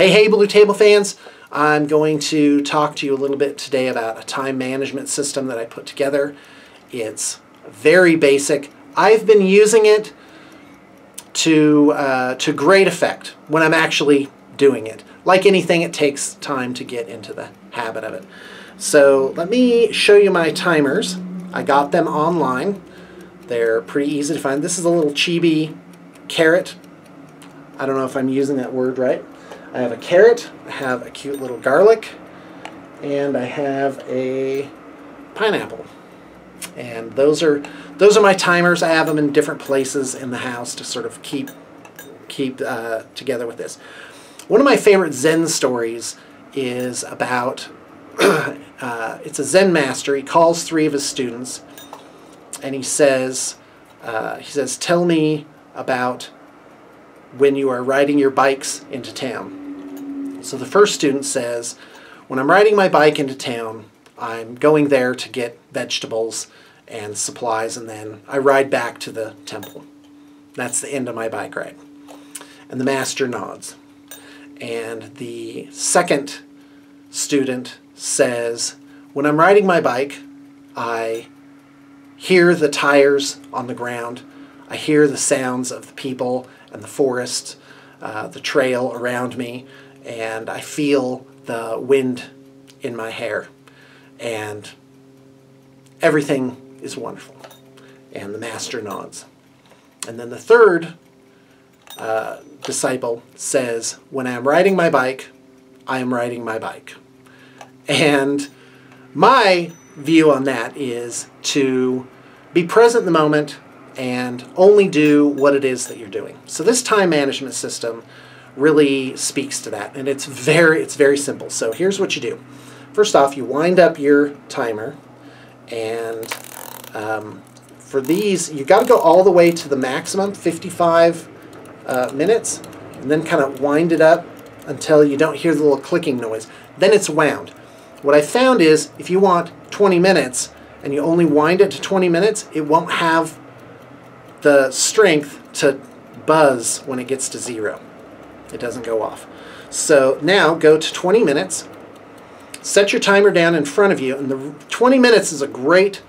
Hey, Blue Table fans! I'm going to talk to you a little bit today about a time management system that I put together. It's very basic. I've been using it to great effect when I'm actually doing it. Like anything, it takes time to get into the habit of it. So let me show you my timers. I got them online. They're pretty easy to find. This is a little chibi carrot. I don't know if I'm using that word right. I have a carrot, I have a cute little garlic, and I have a pineapple. And those are my timers. I have them in different places in the house to sort of keep together with this. One of my favorite Zen stories is about it's a Zen master. He calls 3 of his students, and he says, "Tell me about when you are riding your bikes into town." So the first student says, "When I'm riding my bike into town, I'm going there to get vegetables and supplies, and then I ride back to the temple. That's the end of my bike ride." And the master nods. And the second student says, "When I'm riding my bike, I hear the tires on the ground. I hear the sounds of the people and the forest, the trail around me, and I feel the wind in my hair, and everything is wonderful." And the master nods. And then the third disciple says, "When I'm riding my bike, I am riding my bike." And my view on that is to be present in the moment and only do what it is that you're doing. So this time management system really speaks to that, and it's very simple. So here's what you do. First off, you wind up your timer, and for these, you got to go all the way to the maximum, 55 minutes, and then kind of wind it up until you don't hear the little clicking noise. Then it's wound. What I found is if you want 20 minutes and you only wind it to 20 minutes, it won't have the strength to buzz when it gets to 0. It doesn't go off. So now go to 20 minutes, set your timer down in front of you, and the 20 minutes is a great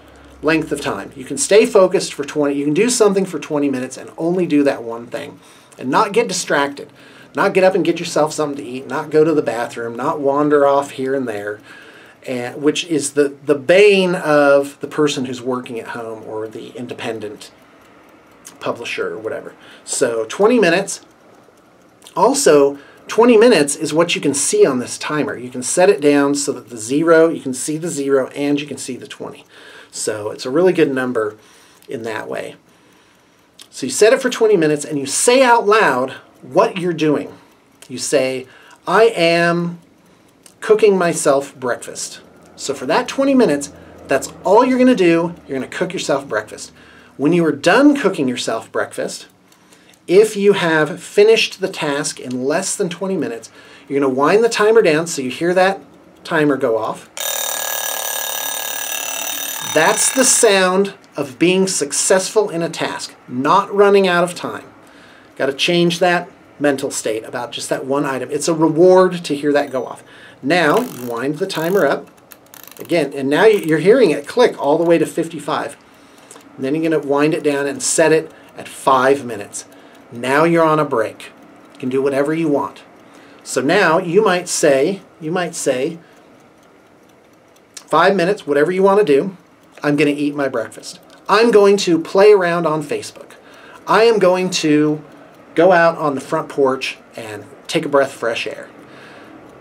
length of time. You can stay focused for 20, you can do something for 20 minutes and only do that one thing and not get distracted. Not get up and get yourself something to eat, not go to the bathroom, not wander off here and there, which is the bane of the person who's working at home or the independent publisher or whatever. So 20 minutes. Also, 20 minutes is what you can see on this timer. You can set it down so that the 0, you can see the 0 and you can see the 20. So it's a really good number in that way. So you set it for 20 minutes and you say out loud what you're doing. You say, "I am cooking myself breakfast." So for that 20 minutes, that's all you're going to do. You're going to cook yourself breakfast. When you are done cooking yourself breakfast, if you have finished the task in less than 20 minutes, you're going to wind the timer down so you hear that timer go off. That's the sound of being successful in a task, not running out of time. Got to change that mental state about just that one item. It's a reward to hear that go off. Now, you wind the timer up again, and now you're hearing it click all the way to 55. And then you're going to wind it down and set it at 5 minutes. Now you're on a break. You can do whatever you want. So now you might say 5 minutes, whatever you want to do, I'm going to eat my breakfast. I'm going to play around on Facebook. I am going to go out on the front porch and take a breath of fresh air.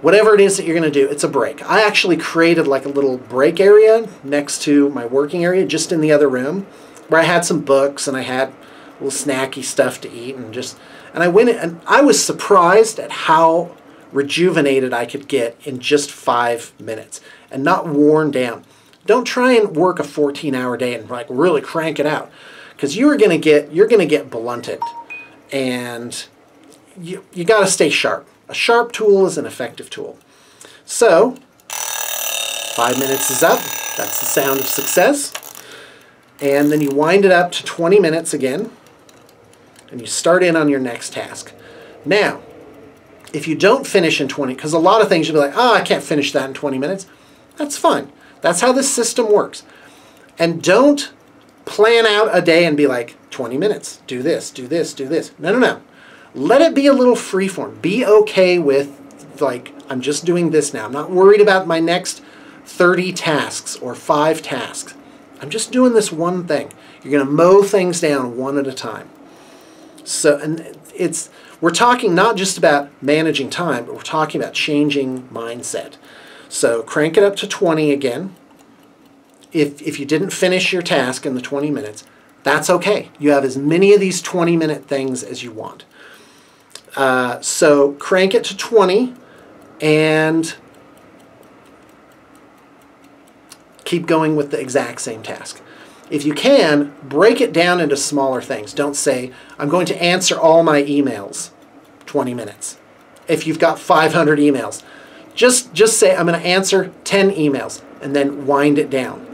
Whatever it is that you're going to do, it's a break. I actually created like a little break area next to my working area, just in the other room, where I had some books and I had little snacky stuff to eat, and I went in, and I was surprised at how rejuvenated I could get in just 5 minutes and not worn down. Don't try and work a 14-hour day and like really crank it out, because you're going to get blunted, and you got to stay sharp. A sharp tool is an effective tool. So 5 minutes is up. That's the sound of success. And then you wind it up to 20 minutes again, and you start in on your next task. Now, If you don't finish in 20, because a lot of things you'll be like, oh, I can't finish that in 20 minutes. That's fine. That's how this system works. And don't plan out a day and be like, 20 minutes, do this, do this, do this. No, no, no. Let it be a little freeform. Be okay with, like, I'm just doing this now. I'm not worried about my next 30 tasks or 5 tasks. I'm just doing this one thing. You're going to mow things down one at a time. So, and we're talking not just about managing time, but we're talking about changing mindset. So crank it up to 20 again. If you didn't finish your task in the 20 minutes, that's okay. You have as many of these 20-minute things as you want. So crank it to 20 and keep going with the exact same task. If you can, break it down into smaller things. Don't say, I'm going to answer all my emails, 20 minutes. If you've got 500 emails, just say, I'm going to answer 10 emails, and then wind it down.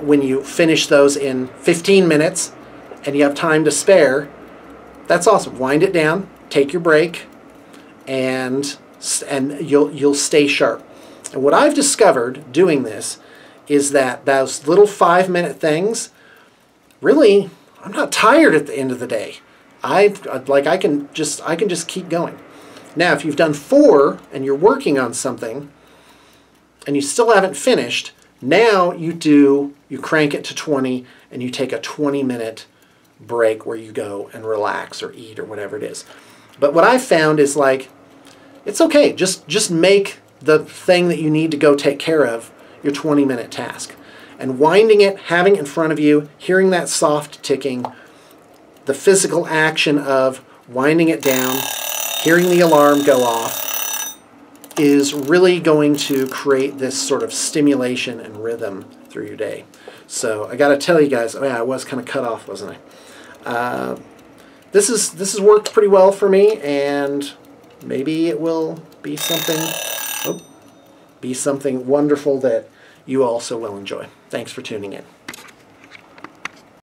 When you finish those in 15 minutes and you have time to spare, that's awesome. Wind it down, take your break, and you'll stay sharp. And what I've discovered doing this is that those little 5-minute things, really, I'm not tired at the end of the day. I can just keep going. Now, if you've done 4 and you're working on something and you still haven't finished, now you crank it to 20 and you take a 20-minute break where you go and relax or eat or whatever it is. But what I've found is, like, it's okay. Just make the thing that you need to go take care of your 20-minute task. And winding it, having it in front of you, hearing that soft ticking, the physical action of winding it down, hearing the alarm go off, is really going to create this sort of stimulation and rhythm through your day. So I got to tell you guys, oh yeah, I was kind of cut off, wasn't I? This has worked pretty well for me, and maybe it will be something wonderful that you also will enjoy. Thanks for tuning in.